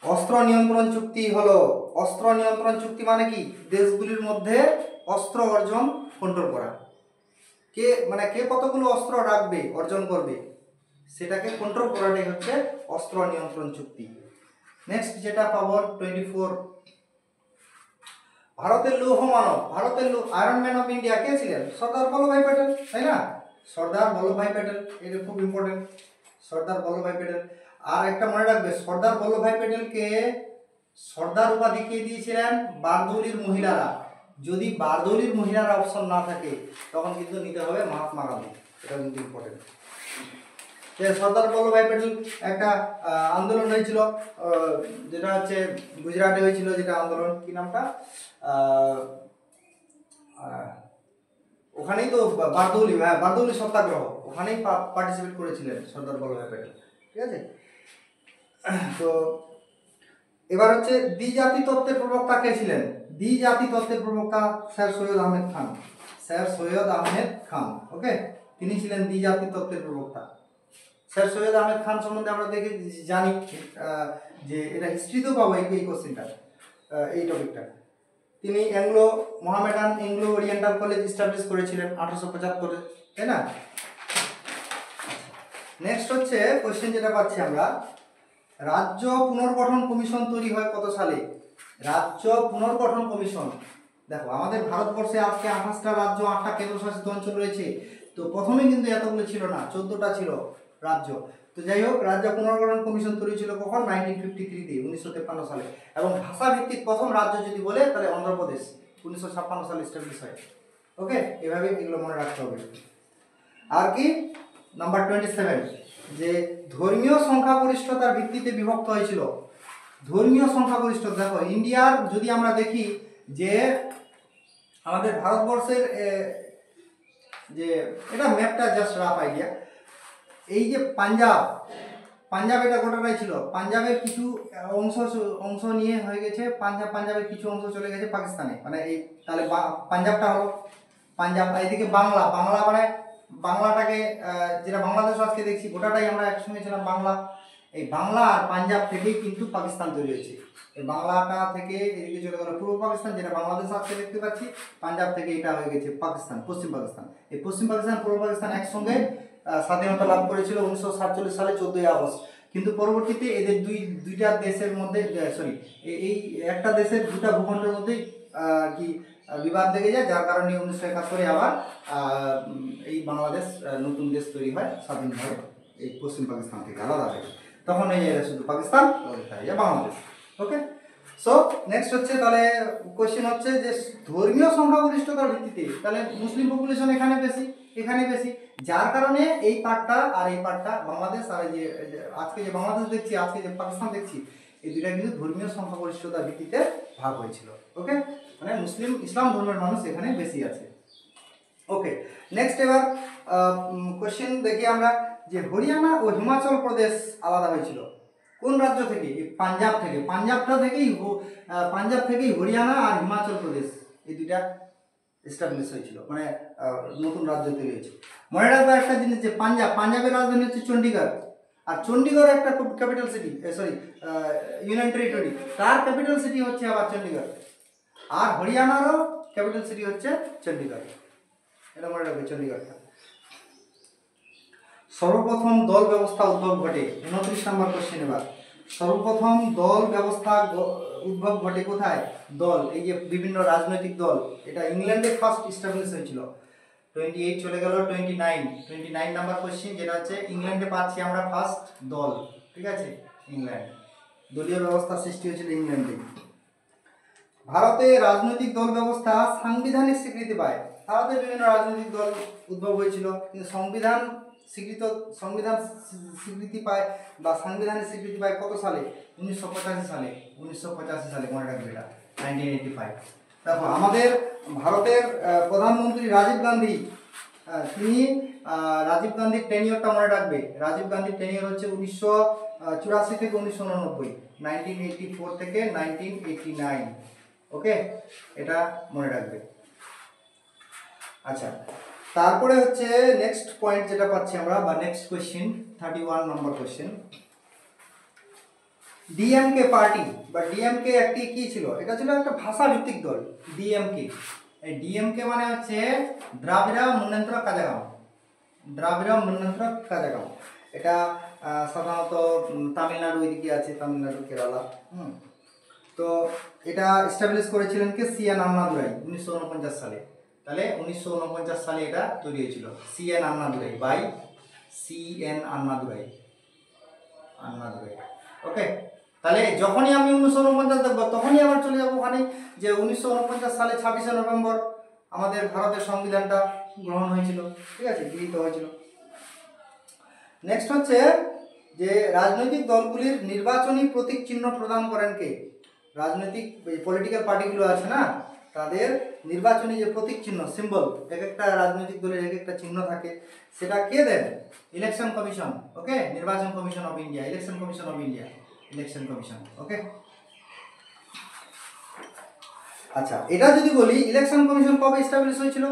অস্ত্র নিয়ন্ত্রণ চুক্তি হলো, অস্ত্র নিয়ন্ত্রণ চুক্তি মানে কি? দেশগুলির মধ্যে অস্ত্র অর্জন কন্ট্রোল করা, কে কতগুলো অস্ত্র রাখবে, অর্জন করবে, সেটাকে কন্ট্রোল করাটাই হচ্ছে অস্ত্র নিয়ন্ত্রণ চুক্তি। নেক্সট যেটা পাবো 24, ভারতের লৌহ মানব, আয়রন ম্যান অফ ইন্ডিয়া কে ছিলেন? সর্দার বল্লভভাই প্যাটেল, তাই না? সর্দার বল্লভভাই প্যাটেল, এটা খুব ইম্পর্টেন্ট, সর্দার বল্লভভাই প্যাটেল। আর একটা মনে রাখবে, সর্দার বল্লভভাই প্যাটেলকে সর্দার উপাধি কে দিয়েছিলেন? বারদৌলির মহিলারা। যদি বারদৌলির মহিলারা অপশন না থাকে তখন কিন্তু নিতে হবে মহাত্মা গান্ধী, এটা কিন্তু ইম্পর্টেন্ট। সর্দার বল্লভভাই প্যাটেল একটা আন্দোলন হয়েছিল, যেটা হচ্ছে গুজরাটে হয়েছিল, যেটা আন্দোলন কি নামটা, ওখানেই তো বারদৌলি সত্যাগ্রহ, ওখানেই পার্টিসিপেট করেছিলেন সর্দার বল্লভভাই প্যাটেল। ঠিক আছে, তো এবার হচ্ছে দ্বিজাতি তত্ত্বের প্রবক্তা কে ছিলেন? দ্বিজাতি তত্ত্বের প্রবক্তা স্যার সৈয়দ আহমেদ খান। ওকে, তিনি ছিলেন দ্বিজাতি তত্ত্বের প্রবক্তা। স্যার সৈয়দ আহমেদ খান সম্বন্ধে আমরা জানি যে এটা হিস্ট্রিতেও পাবো এই কোশ্চেনটা, এই টপিকটা। তিনি Mohammedan Anglo oriental college establish করেছিলেন 1875-এ, তাই না? নেক্সট হচ্ছে কোশ্চেন যেটা পাচ্ছি আমরা, রাজ্য পুনর্গঠন কমিশন তৈরি হয় কত সালে? রাজ্য পুনর্গঠন কমিশন, দেখো আমাদের ভারতবর্ষে আজকে 28টা রাজ্য, 8টা কেন্দ্রশাসিত অঞ্চল রয়েছে, তো প্রথমে কিন্তু এতগুলো ছিল না, 14টা ছিল রাজ্য। তো যাই হোক, রাজ্য পুনর্গঠন কমিশন তৈরি ছিল কখন? 1953-তে, 1953 সালে। এবং ভাষা ভিত্তিক প্রথম রাজ্য যদি বলে তাহলে অন্ধ্রপ্রদেশ, 1956 সালে এস্টাবলিশ হয়। ওকে, এভাবে এগুলো মনে রাখতে হবে। আর কি নাম্বার 27, যে ধর্মীয় সংখ্যাগরিষ্ঠতার ভিত্তিতে বিভক্ত হয়েছিল। ধর্মীয় সংখ্যাগরিষ্ঠতা, দেখো ইন্ডিয়ার যদি আমরা দেখি যে আমাদের ভারতবর্ষের যে এটা ম্যাপটা জাস্ট রাফ আইডিয়া, এই যে পাঞ্জাব, পাঞ্জাব এটা গোটাটাই ছিল, পাঞ্জাবের কিছু অংশ অংশ নিয়ে হয়ে গেছে পাঞ্জাবের কিছু অংশ চলে গেছে পাকিস্তানে, মানে এই তাহলে পাঞ্জাবটা হলো পাঞ্জাব। এদিকে বাংলা, বাংলা মানে বাংলাটাকে যেটা বাংলাদেশ আজকে দেখছি গোটাটাই আমরা একসঙ্গে ছিলাম বাংলা। এই বাংলা আর পাঞ্জাব থেকেই কিন্তু পাকিস্তান তৈরি হয়েছে। এই বাংলাটা থেকে এদিকে চলে গেল পূর্ব পাকিস্তান, যেটা বাংলাদেশ আজকে দেখতে পাচ্ছি। পাঞ্জাব থেকে এটা হয়ে গেছে পাকিস্তান, পশ্চিম পাকিস্তান। এই পশ্চিম পাকিস্তান পূর্ব পাকিস্তান একসঙ্গে স্বাধীনতা লাভ করেছিল 1947 সালে 14ই আগস্ট। কিন্তু পরবর্তীতে এদের দুইটা দেশের মধ্যে এই একটা দেশের দুটা ভূখণ্ডের মধ্যে কি বিবাদ লেগে যায়, যার কারণে 1971 আবার এই বাংলাদেশ নতুন দেশ তৈরি হয় স্বাধীনভাবে এই পশ্চিম পাকিস্তান থেকে আলাদা হয়। তখন এই শুধু পাকিস্তান, বাংলাদেশ। ওকে, সো নেক্সট হচ্ছে তাহলে কোশ্চেন হচ্ছে যে ধর্মীয় সংখ্যাগরিষ্ঠতার ভিত্তিতে তাহলে মুসলিম পপুলেশন এখানে বেশি, যার কারণে এই পার্টটা আর এই পার্টটা বাংলাদেশ আর যে আজকে যে বাংলাদেশ দেখছি, আজকে যে পাকিস্তান দেখছি, এই দুইটা কিন্তু ধর্মীয় সংখ্যাগরিষ্ঠতার ভিত্তিতে ভাগ হয়েছিল। ওকে, মানে মুসলিম ইসলাম ধর্মের মানুষ এখানে বেশি আছে। ওকে, নেক্সট এবার কোশ্চেন দেখি আমরা যে হরিয়ানা ও হিমাচল প্রদেশ আলাদা হয়েছিল কোন রাজ্য থেকে? পাঞ্জাব থেকে। পাঞ্জাব থেকেই হরিয়ানা আর হিমাচল প্রদেশ এই দুইটা এস্টাবলিশ হয়েছিল, মানে নতুন রাজ্য তৈরি হয়েছে। মনে রাখবে একটা জিনিস যে পাঞ্জাবের রাজধানী হচ্ছে চণ্ডীগড়, আর চণ্ডীগড় একটা ক্যাপিটাল সিটি, ইউনিয়ন টেরিটরি, তার ক্যাপিটাল সিটি হচ্ছে আবার চণ্ডীগড়। আর হরিয়ানারও ক্যাপিটাল সিটি হচ্ছে চণ্ডীগড়, এটা মনে রাখবে চণ্ডীগড়টা। সর্বপ্রথম দল ব্যবস্থা উদ্ভব ঘটে 29 নম্বর কোশ্চেন। এবার সর্বপ্রথম দল ব্যবস্থা উদ্ভব ঘটে কোথায়? দল, এই যে বিভিন্ন রাজনৈতিক দল, এটা ইংল্যান্ডে ফার্স্ট এস্টাবলিশ হয়েছিল। 28 চলে গেল 29 নাম্বার কোশ্চেন, যেটা হচ্ছে ইংল্যান্ডে পাচ্ছি আমরা ফার্স্ট দল। ঠিক আছে, ইংল্যান্ড, দলীয় ব্যবস্থা সৃষ্টি হয়েছিল ইংল্যান্ডে। ভারতে রাজনৈতিক দল ব্যবস্থা সাংবিধানিক স্বীকৃতি পায়। ভারতে বিভিন্ন রাজনৈতিক দল উদ্ভব হয়েছিল, কিন্তু সংবিধান স্বীকৃতি পায় বা সাংবিধানিক স্বীকৃতি পায় কত সালে? 1985 সালে মনে রাখবে এটা, 1985। দেখো আমাদের ভারতের প্রধানমন্ত্রী রাজীব গান্ধী, তিনি রাজীব গান্ধীর টেনিয়রটা মনে রাখবে। রাজীব গান্ধীর টেনিয়র হচ্ছে 1984 থেকে 1989, 1984 থেকে 1989। ওকে, এটা মনে রাখবে। আচ্ছা, তারপরে হচ্ছে নেক্সট পয়েন্ট যেটা পাচ্ছি আমরা, বা নেক্সট কোশ্চেন 31 নম্বর কোশ্চেন। ডিএমকে পার্টি বা ডিএমকে একটি কি ছিল? এটা ছিল একটা ভাষা ভিত্তিক দল ডিএমকে। এই ডিএমকে মানে হচ্ছে দ্রাবিড় মুন্নেত্র কাজাগাম। এটা সাধারণত তামিলনাড়ু এদিকে আছে, তামিলনাড়ু, কেরালা। তো এটা এস্টাবলিশ করেছিলেন কে? সিএন আন্নাদুরাই 1949 সালে। তাহলে 1949 সালে এটা তৈরি হয়েছিল, CN Annadurai by CN Annadurai. Okay, তাহলে যখনই আমি 1949 দেখবো তখনই আবার চলে যাবো ওখানে যে 1949 সালে 26শে নভেম্বর আমাদের ভারতের সংবিধানটা গ্রহণ হয়েছিল। ঠিক আছে, গৃহীত হয়েছিল। নেক্সট হচ্ছে যে রাজনৈতিক দলগুলির নির্বাচনী প্রতীক চিহ্ন প্রদান করেন কে? রাজনৈতিক পলিটিক্যাল পার্টিগুলো আছে না, তাদের নির্বাচনী যে প্রতীক চিহ্ন, সিম্বল, এক একটা রাজনৈতিক দলের এক একটা চিহ্ন থাকে, সেটা কে দেন? Election commission. ওকে, নির্বাচন commission of India, election commission of India, election commission. Okay, আচ্ছা, এটা যদি বলি ইলেকশন কমিশন কবে এস্টাবলিশ হয়েছিল?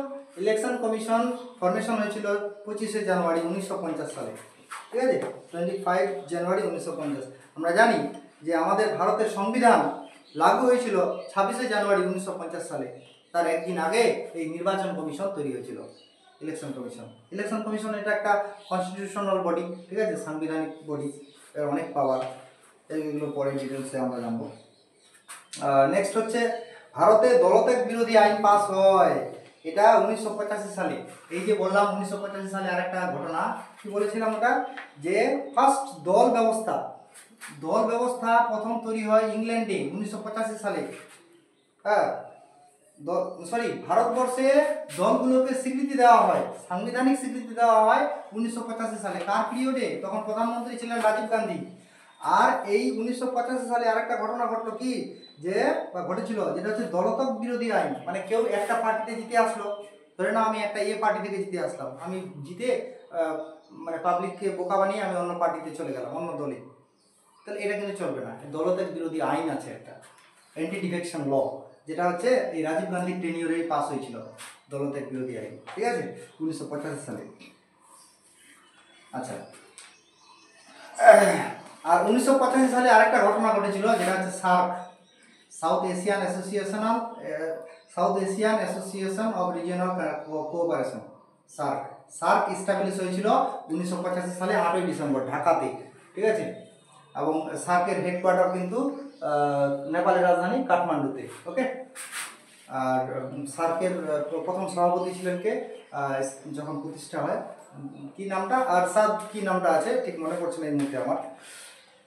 ইলেকশন কমিশন ফরমেশন হয়েছিল 25শে জানুয়ারি 1950 সালে। ঠিক আছে, 25 জানুয়ারি 1950। আমরা জানি যে আমাদের ভারতের সংবিধান লাগু হয়েছিল 26শে জানুয়ারি 1950 সালে। তার একদিন আগে এই নির্বাচন কমিশন তৈরি হয়েছিল, ইলেকশন কমিশন। ইলেকশন কমিশন এটা একটা কনস্টিটিউশনাল বডি, ঠিক আছে, সাংবিধানিক বডি, এর অনেক পাওয়ার। এইগুলো পরে ডিটেলসে আমরা জানবো। নেক্সট হচ্ছে ভারতে দলত্যাগ বিরোধী আইন পাস হয়, এটা 1985 সালে। এই যে বললাম 1985 সালে আরেকটা ঘটনা, কি বলেছিলাম ওটা, যে ফার্স্ট দল ব্যবস্থা প্রথম তৈরি হয় ইংল্যান্ডে 1985 সালে। হ্যাঁ, ভারতবর্ষে দলগুলোকে স্বীকৃতি দেওয়া হয়, সাংবিধানিক স্বীকৃতি দেওয়া হয় 1985 সালে। কার পিরিয়ডে? তখন প্রধানমন্ত্রী ছিলেন রাজীব গান্ধী। আর এই 1985 সালে আরেকটা ঘটনা ঘটলো, কি যে ঘটেছিল, যেটা হচ্ছে দলত্যাগ বিরোধী আইন। মানে কেউ একটা পার্টিতে জিতে আসলো, ধরে নাও আমি একটা পার্টি থেকে জিতে আসলাম, আমি জিতে মানে পাবলিককে বোকা বানিয়ে আমি অন্য পার্টিতে চলে গেলাম, অন্য দলে, তাহলে এটা কিন্তু চলবে না। দলত্যাগ বিরোধী আইন আছে একটা, অ্যান্টি ডিফেকশন ল, যেটা হচ্ছে এই রাজীব গান্ধীর টেনিওরেই পাস হয়েছিল, দলত্যাগ বিরোধী আইন, ঠিক আছে, 1985 সালে। আচ্ছা, আর 1985 সালে আরেকটা ঘটনা ঘটেছিল, যেটা হচ্ছে SAARC, south Asian association of regional cooperation, SAARC. SAARC establish হয়েছিল 1985 সালে 8ই ডিসেম্বর ঢাকাতে, ঠিক আছে। এবং সার্কের হেডকোয়ার্টার কিন্তু নেপালের রাজধানী কাঠমান্ডুতে, ওকে। আর সার্কের প্রথম সভাপতি ছিলেন কে, যখন প্রতিষ্ঠা হয়, কি নামটা, আরশাদ কি নামটা আছে ঠিক মনে পড়ছে না এই মুহূর্তে আমার,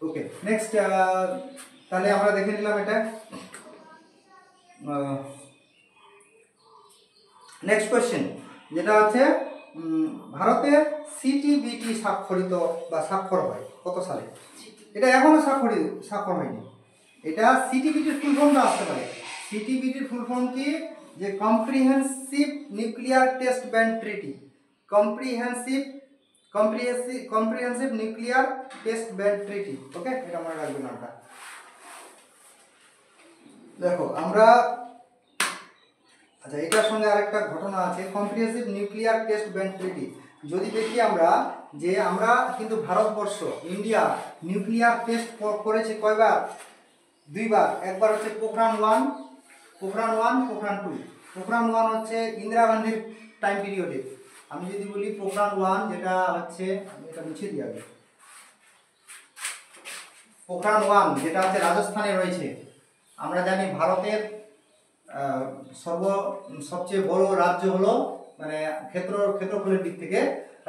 ওকে। নেক্সট, তাহলে আমরা দেখে নিলাম এটা। নেক্সট কোয়েশ্চেন, যেটা হচ্ছে ভারতে সিটিবিটি স্বাক্ষরিত বা স্বাক্ষর হয় কত সালে? এটা এখনো স্বাক্ষর হয়নি। এটা সিটিবিটির ফুল ফর্মটা আসতে পারে। সিটিবিটির ফুল ফর্ম কি, যে comprehensive nuclear test ban treaty, comprehensive nuclear test ban treaty, okay, এটা মনে রাখবেন নামটা। দেখো আমরা, আচ্ছা, এটার সঙ্গে আরেকটা ঘটনা আছে, comprehensive nuclear test ban treaty. যদি দেখি আমরা, যে আমরা কিন্তু ভারতবর্ষ, ইন্ডিয়া নিউক্লিয়ার টেস্ট করেছে কয়বার? 2বার। একবার হচ্ছে পোখরান 1, পোখরান 2। পোখরান 1 হচ্ছে ইন্দিরা গান্ধীর টাইম পিরিয়ডে। আমি যদি বলি পোখরান 1, যেটা হচ্ছে, আমি এটা মুছে দিই আগে, পোখরান 1 যেটা হচ্ছে রাজস্থানে রয়েছে। আমরা জানি ভারতের সবচেয়ে বড় রাজ্য হলো, মানে ক্ষেত্রফলের দিক থেকে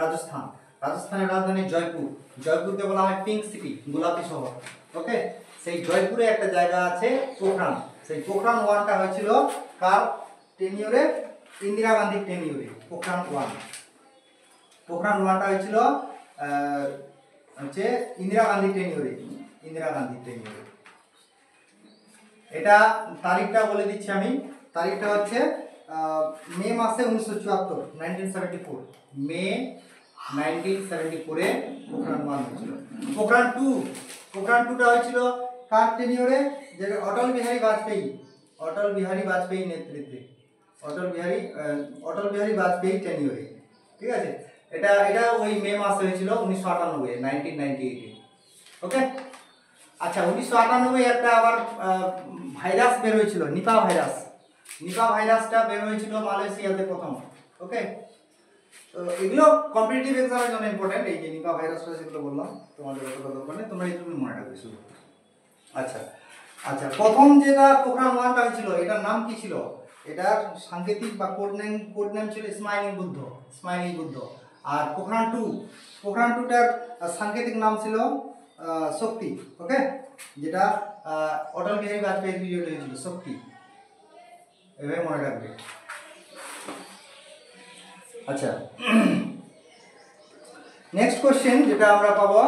রাজস্থান। রাজস্থানের রাজধানী জয়পুর, জয়পুরকে বলা হয় পিঙ্ক সিটি, গোলাপি শহর, ওকে। সেই জয়পুরে একটা জায়গা আছে পোখরান, সেই পোখরান 1টা হয়েছিল কার টেনিওরে? ইন্দিরা গান্ধীর টেনিওরে। পোখরান 1টা হয়েছিল হচ্ছে ইন্দিরা গান্ধীর টেনিওরে, এটা তারিখটা বলে দিচ্ছি আমি। তারিখটা হচ্ছে মে মাসে 1974, 1974, মে 1974-এ পোখরান 1 হয়েছিল। পোখরান 2টা হয়েছিল কার টেনিওরে? যেটা অটল বিহারী বাজপেয়ী নেতৃত্বে, অটল বিহারী বাজপেয়ী টেনিওরে, ঠিক আছে। এটা ওই মে মাসে হয়েছিল 1998, 1998-এ, ওকে। আচ্ছা, 1998 একটা আবার ভাইরাস বের হয়েছিল, নিপা ভাইরাসটা বের হয়েছিল মালয়েশিয়াতে প্রথম, ওকে। তো এগুলো কম্পিটিটিভ এক্সামের জন্য ইম্পর্টেন্ট, এই যে নিপা ভাইরাসটা যেগুলো বললাম, তোমাদের অতটা দরকার নেই, তোমরা এইটুকু মনে রাখবে শুধু। আচ্ছা, প্রথম যেটা পোখরান 1টা হয়েছিল, এটার নাম কি ছিল? এটার সাংকেতিক বা কোড নেম ছিল স্মাইলিং বুদ্ধ। আর পোখরান 2টার সাংকেতিক নাম ছিল শক্তি, ওকে, যেটা অটল বিহারী বাজপেয়ীর পিরিয়ডে হয়েছিল, শক্তি, এভাবে মনে রাখবে। আচ্ছা, নেক্সট কোশ্চেন যেটা আমরা পাবো,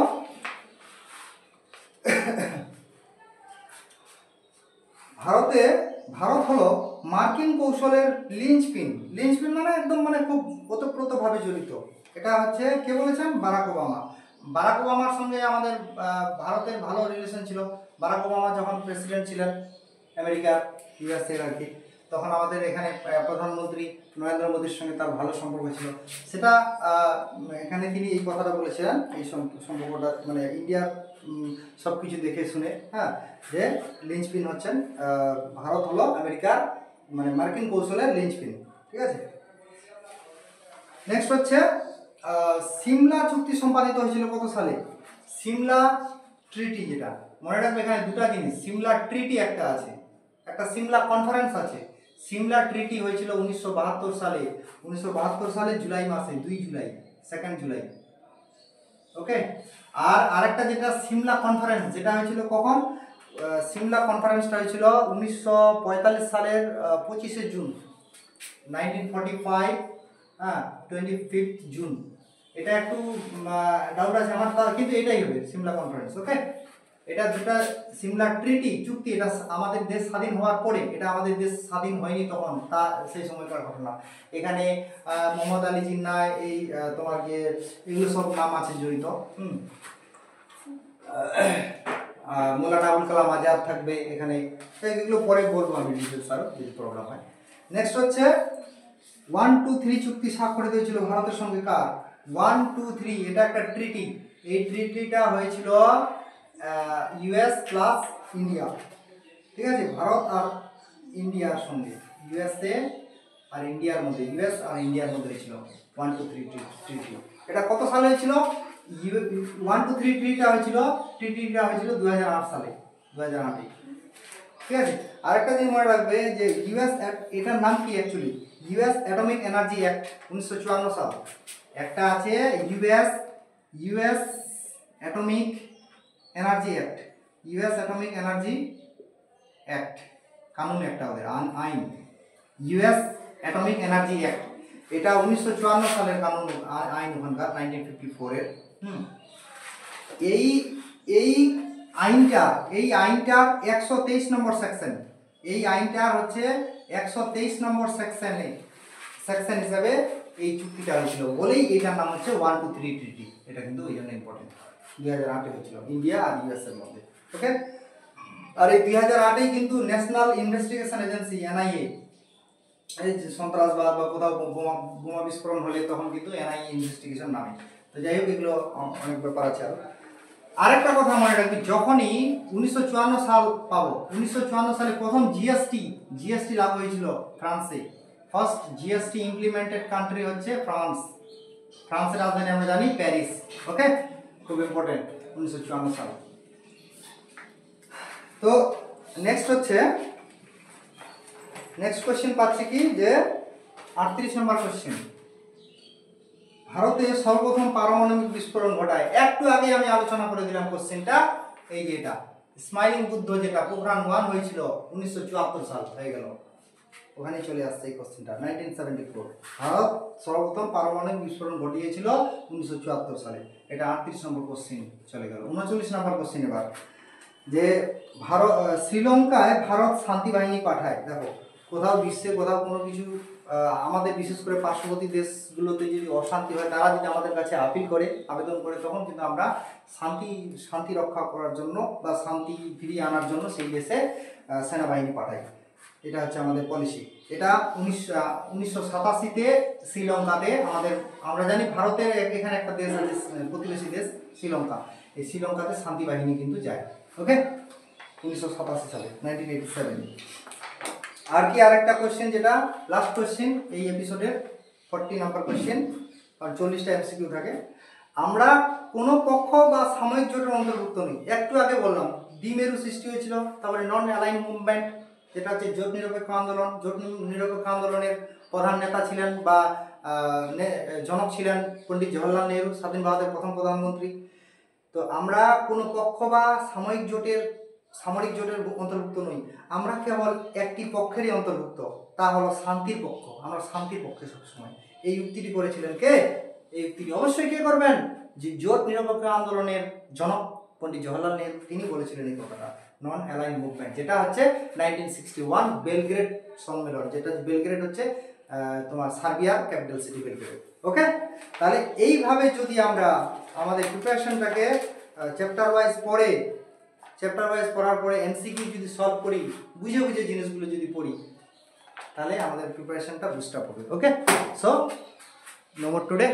ভারত হলো মার্কিন কৌশলের লিঞ্চপিন মানে একদম মানে খুব ওতপ্রোতভাবে জড়িত। এটা হচ্ছে কে বলেছেন? বারাক ওবামার সঙ্গে আমাদের ভারতের ভালো রিলেশন ছিল। বারাক ওবামা যখন প্রেসিডেন্ট ছিলেন আমেরিকার, ইউএসএর আর কি, তখন আমাদের এখানে প্রধানমন্ত্রী নরেন্দ্র মোদীর সঙ্গে তার ভালো সম্পর্ক ছিল। সেটা এখানে তিনি এই কথাটা বলেছিলেন, এই সম্পর্কটা মানে ইন্ডিয়ার সব কিছু দেখে শুনে, হ্যাঁ, যে লিঞ্চপিন হচ্ছেন ভারত হলো আমেরিকার মানে মার্কিন কৌশলের লিঞ্চপিন, ঠিক আছে। নেক্সট হচ্ছে সিমলা চুক্তি সম্পাদিত হয়েছিল কত সালে? সিমলা ট্রিটি, যেটা মনে রাখবে এখানে দুটো জিনিস, সিমলা ট্রিটি একটা আছে, একটা সিমলা কনফারেন্স আছে। সিমলা ট্রিটি হয়েছিল 1972 সালে, 1972 সালে জুলাই মাসে, 2 জুলাই, ওকে। আর আরেকটা যেটা সিমলা কনফারেন্স, যেটা হয়েছিল কখন? সিমলা কনফারেন্সটা হয়েছিল 1945 সালের 25শে জুন, 1945, হ্যাঁ, 25 জুন। এটা একটু ডাউট আছে আমার, কিন্তু এটাই হবে সিমলা কনফারেন্স, ওকে, এটা দুটা সিমলার ট্রিটি চুক্তি, এটা আমাদের দেশ স্বাধীন হওয়ার পরে, এটা আমাদের দেশ স্বাধীন হয়নি তখন, তা সেই সময়কার ঘটনা। এখানে মোহাম্মদ আলী জিন্নাহ, এই তোমার যে এগুলো সব নাম আছে জড়িত। মৌলানা আবুল কালাম আজাদ থাকবে এখানে, এগুলো পরে বলবো আমি ডিটেলস আরো যদি প্রোগ্রাম হয়। নেক্সট হচ্ছে 1, 2, 3 চুক্তি স্বাক্ষরিত হয়েছিল ভারতের সঙ্গে কার? 1, 2, 3 এটা একটা ট্রিটি। এই ট্রিটিটা হয়েছিল ইউএস প্লাস ইন্ডিয়া, ঠিক আছে, ভারত আর ইন্ডিয়ার সঙ্গে, ইউএসএ আর ইন্ডিয়ার মধ্যে, ইউএস আর ইন্ডিয়ার মধ্যে হয়েছিল 1, 2, 3 ট্রিটি। এটা কত সালে হয়েছিল? 1, 2, 3 ট্রিটিটা হয়েছিল 2008 সালে, 2008-এ, ঠিক আছে। আরেকটা জিনিস মনে রাখবে যে ইউএস, এটার নাম কি actually? US atomic energy act 1954 সাল। একটা আছে US atomic energy act, US atomic energy act, কানুন একটা ওদের আইন, ইউএস অ্যাটমিক এনার্জি অ্যাক্ট। এটা 1954 সালের কানুন আইন, ওখানকার 1954 এর। এই আইনটার 123 নম্বর সেকশন, এই আইনটার হচ্ছে 123 নম্বর সেকশন হিসাবে এই চুক্তিটা হয়েছিল বলেই এটার নাম হচ্ছে 1, 2, 3 ট্রিটি। এটা কিন্তু ওই জন্য ইম্পর্টেন্ট, 2008-এ হয়েছিল ইন্ডিয়া আর ইউএস এর মধ্যে, ওকে। আর এই 2008-এই কিন্তু ন্যাশনাল ইনভেস্টিগেশন এজেন্সি এনআইএ, এই যে সন্ত্রাসবাদ বা কোথাও বোমা বিস্ফোরণ হলে তখন কিন্তু এনআইএ ইনভেস্টিগেশন নামে। তো যাই হোক, এগুলো অনেক ব্যাপার আছে। আরেকটা কথা মনে রাখবি, যখনই 1954 সাল পাবো, 1954 সালে প্রথম জিএসটি লাগু হয়েছিল ফ্রান্সে। ফার্স্ট জিএসটি ইমপ্লিমেন্টেড কান্ট্রি হচ্ছে ফ্রান্সের রাজধানী আমরা জানি প্যারিস, ওকে, খুব ইম্পর্টেন্ট 1954 সাল। তো নেক্সট কোশ্চেন পাচ্ছি কি, যে 38 নম্বর কোশ্চেন, ভারতে সর্বপ্রথম পারমাণবিক বিস্ফোরণ ঘটায়। একটু আগে আমি আলোচনা করে দিলাম কোশ্চেনটা, এই যে এটা স্মাইলিং বুদ্ধ, যেটা পোখরান 1 হয়েছিল 1974 সাল হয়ে গেল, ওখানে চলে আসছে এই কোশ্চেনটা। 1974 ভারত সর্বপ্রথম পারমাণবিক বিস্ফোরণ ঘটিয়েছিল 1974 সালে। এটা 38 নম্বর কোশ্চেন চলে গেল। 39 নম্বর কোশ্চেন এবার, যে শ্রীলঙ্কায় ভারত শান্তি বাহিনী পাঠায়। দেখো, কোথাও বিশ্বে কোথাও কোনো কিছু আমাদের বিশেষ করে পার্শ্ববর্তী দেশগুলোতে যদি অশান্তি হয়, তারা যদি আমাদের কাছে আবেদন করে, তখন কিন্তু আমরা শান্তি রক্ষা করার জন্য বা শান্তি ফিরিয়ে আনার জন্য সেই দেশে সেনাবাহিনী পাঠাই। এটা হচ্ছে আমাদের পলিসি। এটা 1987-তে শ্রীলঙ্কাতে আমরা জানি ভারতের এখানে একটা দেশ আছে প্রতিবেশী দেশ শ্রীলঙ্কা, এই শ্রীলঙ্কাতে শান্তি বাহিনী কিন্তু যায়, ওকে, 1987 সালে, 1987। আর কি আরেকটা কোশ্চেন, যেটা লাস্ট কোশ্চেন এই এপিসোডের, 40 নম্বর কোশ্চেন, আর 40টা এমসিকিউ থাকে। আমরা কোনো পক্ষ বা সাময়িক জোটের অন্তর্ভুক্ত নই। একটু আগে বললাম দ্বিমেরু সৃষ্টি হয়েছিল, তারপরে নন অ্যালাইন মুভমেন্ট, যেটা হচ্ছে জোট নিরপেক্ষ আন্দোলন। জোট নিরপেক্ষ আন্দোলনের প্রধান নেতা ছিলেন বা জনক ছিলেন পণ্ডিত জওহরলাল নেহরু, স্বাধীন ভারতের প্রথম প্রধানমন্ত্রী। তো আমরা কোনো পক্ষ বা সামরিক জোটের অন্তর্ভুক্ত নই, আমরা কেবল একটি পক্ষেরই অন্তর্ভুক্ত, তা হলো শান্তির পক্ষ। আমরা শান্তির পক্ষে সবসময়। এই উক্তিটি করেছিলেন কে? এই উক্তিটি অবশ্যই কে করবেন? যে জোট নিরপেক্ষ আন্দোলনের জনক পণ্ডিত জওহরলাল নেহরু, তিনি বলেছিলেন এই কথাটা, নন অ্যালাইন মুভমেন্ট, যেটা হচ্ছে 1961 বেলগ্রেড সম্মেলন, যেটা বেলগ্রেড হচ্ছে তোমার সার্বিয়ার ক্যাপিটাল সিটি বেলগ্রেড, ওকে। তাহলে এইভাবে যদি আমরা আমাদের প্রিপারেশনটাকে চ্যাপ্টার ওয়াইজ পড়ার পরে এমসিকিউ যদি সলভ করি, বুঝে জিনিসগুলো যদি পড়ি, তাহলে আমাদের প্রিপারেশনটা বুস্ট আপ হবে, okay. So no more today.